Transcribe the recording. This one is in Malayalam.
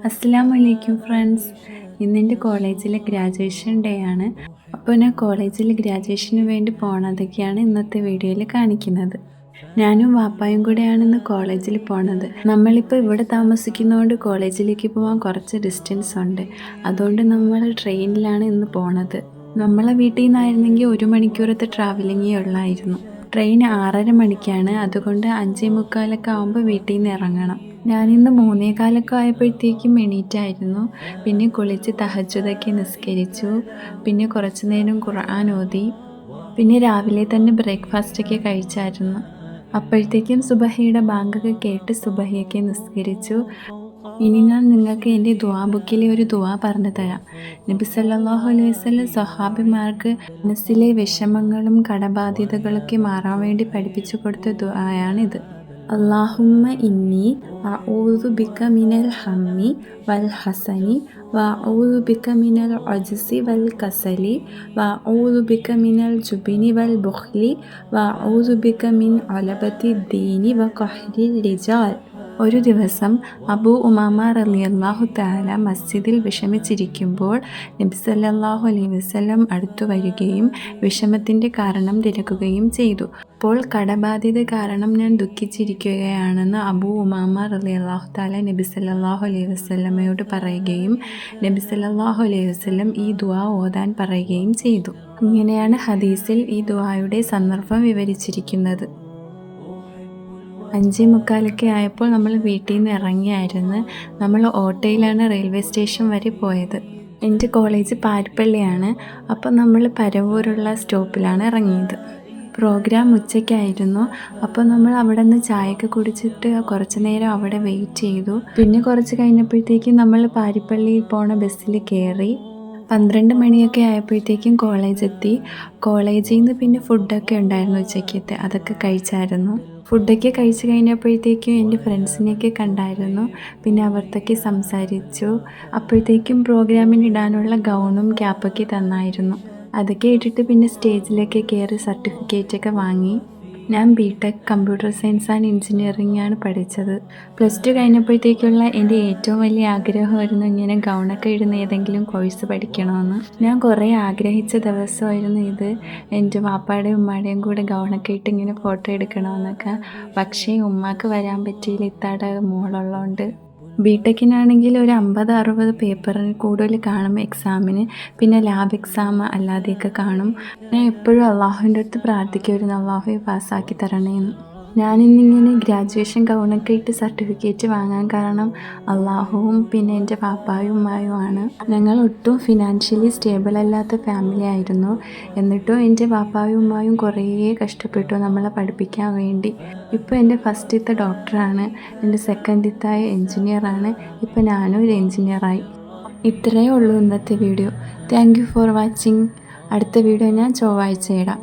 അസ്സലാമു അലൈക്കും ഫ്രണ്ട്സ്. ഇന്നെൻ്റെ കോളേജിലെ ഗ്രാജുവേഷൻ ഡേ ആണ്. അപ്പോൾ ഞാൻ കോളേജിൽ ഗ്രാജുവേഷന് വേണ്ടി പോണതൊക്കെയാണ് ഇന്നത്തെ വീഡിയോയിൽ കാണിക്കുന്നത്. ഞാനും വാപ്പായും കൂടെയാണ് ഇന്ന് കോളേജിൽ പോണത്. നമ്മളിപ്പോൾ ഇവിടെ താമസിക്കുന്നതുകൊണ്ട് കോളേജിലേക്ക് പോകാൻ കുറച്ച് ഡിസ്റ്റൻസ് ഉണ്ട്. അതുകൊണ്ട് നമ്മൾ ട്രെയിനിലാണ് ഇന്ന് പോണത്. നമ്മളെ വീട്ടിൽ നിന്നായിരുന്നെങ്കിൽ 1 മണിക്കൂറത്തെ ട്രാവലിങ്ങേ ഉള്ളായിരുന്നു. ട്രെയിൻ 6:30 മണിക്കാണ്. അതുകൊണ്ട് 5:45 ആകുമ്പോൾ വീട്ടിൽ നിന്ന് ഇറങ്ങണം. ഞാനിന്ന് 3:15 ആയപ്പോഴത്തേക്കും എണീറ്റായിരുന്നു. പിന്നെ കുളിച്ച് തഹജ്ജുദൊക്കെ നിസ്കരിച്ചു. പിന്നെ കുറച്ച് നേരം ഖുർആൻ ഓതി. പിന്നെ രാവിലെ തന്നെ ബ്രേക്ക്ഫാസ്റ്റൊക്കെ കഴിച്ചായിരുന്നു. അപ്പോഴത്തേക്കും സുബഹിയുടെ ബാങ്കൊക്കെ കേട്ട് സുബഹിയൊക്കെ നിസ്കരിച്ചു. ഇനി ഞാൻ നിങ്ങൾക്ക് എൻ്റെ ദുആ ബുക്കിലെ ഒരു ദുആ പറഞ്ഞു തരാം. നബി സല്ലല്ലാഹു അലൈഹി വസല്ലം സ്വഹാബിമാർക്ക് മനസ്സിലെ വിഷമങ്ങളും കടബാധ്യതകളൊക്കെ മാറാൻ വേണ്ടി പഠിപ്പിച്ചു കൊടുത്ത ദുആയാണിത്. അല്ലാഹുമ്മ ഇന്നി അഊദു ബിക മിനൽ ഹമ്മി വൽ ഹസനി വഅഊദു ബിക മിനൽ അജ്സി വൽ കസലി വഅഊദു ബിക മിനൽ ജുബ്നി വൽ ബുഖ്ലി വഅഊദു ബിക മിൻ അലബത്തി ദീനി വഖഹ്രി റിജാൽ. ഒരു ദിവസം അബൂ ഉമാമ റളിയല്ലാഹു തആല മസ്ജിദിൽ വിഷമിച്ചിരിക്കുമ്പോൾ നബി സല്ലല്ലാഹു അലൈഹി വസല്ലം അടുത്തു വരികയും വിഷമത്തിൻ്റെ കാരണം തിരക്കുകയും ചെയ്തു. അപ്പോൾ കടബാധ്യത കാരണം ഞാൻ ദുഃഖിച്ചിരിക്കുകയാണെന്ന് അബൂ ഉമാമ റളിയല്ലാഹു തആല നബി സല്ലല്ലാഹു അലൈഹി വസല്ലമയോട് പറയുകയും നബി സല്ലല്ലാഹു അലൈഹി വസല്ലം ഈ ദുആ ഓതാൻ പറയുകയും ചെയ്തു. ഇങ്ങനെയാണ് ഹദീസിൽ ഈ ദുആയുടെ സന്ദർഭം വിവരിച്ചിരിക്കുന്നത്. 5:45 ആയപ്പോൾ നമ്മൾ വീട്ടിൽ നിന്ന് ഇറങ്ങിയായിരുന്നു. നമ്മൾ ഓട്ടോയിലാണ് റെയിൽവേ സ്റ്റേഷൻ വരെ പോയത്. എൻ്റെ കോളേജ് പാരിപ്പള്ളിയാണ്. അപ്പോൾ നമ്മൾ പരവൂരുള്ള സ്റ്റോപ്പിലാണ് ഇറങ്ങിയത്. പ്രോഗ്രാം ഉച്ചയ്ക്കായിരുന്നു. അപ്പോൾ നമ്മൾ അവിടെ നിന്ന് ചായയൊക്കെ കുടിച്ചിട്ട് കുറച്ച് നേരം അവിടെ വെയിറ്റ് ചെയ്തു. പിന്നെ കുറച്ച് കഴിഞ്ഞപ്പോഴത്തേക്കും നമ്മൾ പാരിപ്പള്ളിയിൽ പോണ ബസ്സിൽ കയറി. 12 മണിയൊക്കെ ആയപ്പോഴത്തേക്കും കോളേജ് എത്തി. കോളേജിൽ നിന്ന് പിന്നെ ഫുഡൊക്കെ ഉണ്ടായിരുന്നു ഉച്ചയ്ക്കത്തെ, അതൊക്കെ കഴിച്ചായിരുന്നു. ഫുഡൊക്കെ കഴിച്ച് കഴിഞ്ഞപ്പോഴത്തേക്കും എൻ്റെ ഫ്രണ്ട്സിനെയൊക്കെ കണ്ടായിരുന്നു. പിന്നെ അവർക്കൊക്കെ സംസാരിച്ചു. അപ്പോഴത്തേക്കും പ്രോഗ്രാമിന് ഇടാനുള്ള ഗൗണും ക്യാപ്പൊക്കെ തന്നായിരുന്നു. അതൊക്കെ ഇട്ടിട്ട് പിന്നെ സ്റ്റേജിലൊക്കെ കയറി സർട്ടിഫിക്കറ്റൊക്കെ വാങ്ങി. ഞാൻ BTech computer science and engineering ആണ് പഠിച്ചത്. +2 കഴിഞ്ഞപ്പോഴത്തേക്കുള്ള എൻ്റെ ഏറ്റവും വലിയ ആഗ്രഹമായിരുന്നു ഇങ്ങനെ ഗൗണൊക്കെ ഇടുന്ന ഏതെങ്കിലും കോഴ്സ് പഠിക്കണമെന്ന്. ഞാൻ കുറേ ആഗ്രഹിച്ച ദിവസമായിരുന്നു ഇത്. എൻ്റെ വാപ്പാടെയും ഉമ്മാടെയും കൂടെ ഗൗണൊക്കെ ഇട്ട് ഇങ്ങനെ ഫോട്ടോ എടുക്കണമെന്നൊക്കെ. പക്ഷേ ഉമ്മാക്ക് വരാൻ പറ്റിയില്ല, ഇത്താടെ മോളുള്ളതുകൊണ്ട്. ബിടെക്കിനാണെങ്കിൽ ഒരു 50-60 പേപ്പറിന് കൂടുതൽ കാണും എക്സാമിന്. പിന്നെ ലാബ് എക്സാം അല്ലാതെയൊക്കെ കാണും. ഞാൻ എപ്പോഴും അള്ളാഹുവിൻ്റെ അടുത്ത് പ്രാർത്ഥിക്കുമായിരുന്നു, അള്ളാഹുവെ പാസ്സാക്കി തരണേന്ന്. ഞാനിന്നിങ്ങനെ ഗ്രാജുവേഷൻ ഗൗണൊക്കെ ഇട്ട് സർട്ടിഫിക്കറ്റ് വാങ്ങാൻ കാരണം അള്ളാഹുവും പിന്നെ എൻ്റെ പാപ്പായും ഉമ്മായുമാണ്. ഞങ്ങൾ ഒട്ടും ഫിനാൻഷ്യലി സ്റ്റേബിൾ അല്ലാത്ത ഫാമിലി ആയിരുന്നു. എന്നിട്ടും എൻ്റെ പാപ്പായും ഉമ്മായും കുറേ കഷ്ടപ്പെട്ടു നമ്മളെ പഠിപ്പിക്കാൻ വേണ്ടി. ഇപ്പോൾ എൻ്റെ ഫസ്റ്റത്തെ ഡോക്ടറാണ്, എൻ്റെ സെക്കൻഡത്തായ എൻജിനീയറാണ്. ഇപ്പോൾ ഞാനും ഒരു എൻജിനീയറായി. ഇത്രയേ ഉള്ളൂ ഇന്നത്തെ video. Thank you for watching. അടുത്ത വീഡിയോ ഞാൻ ചൊവ്വാഴ്ച ഇടാം.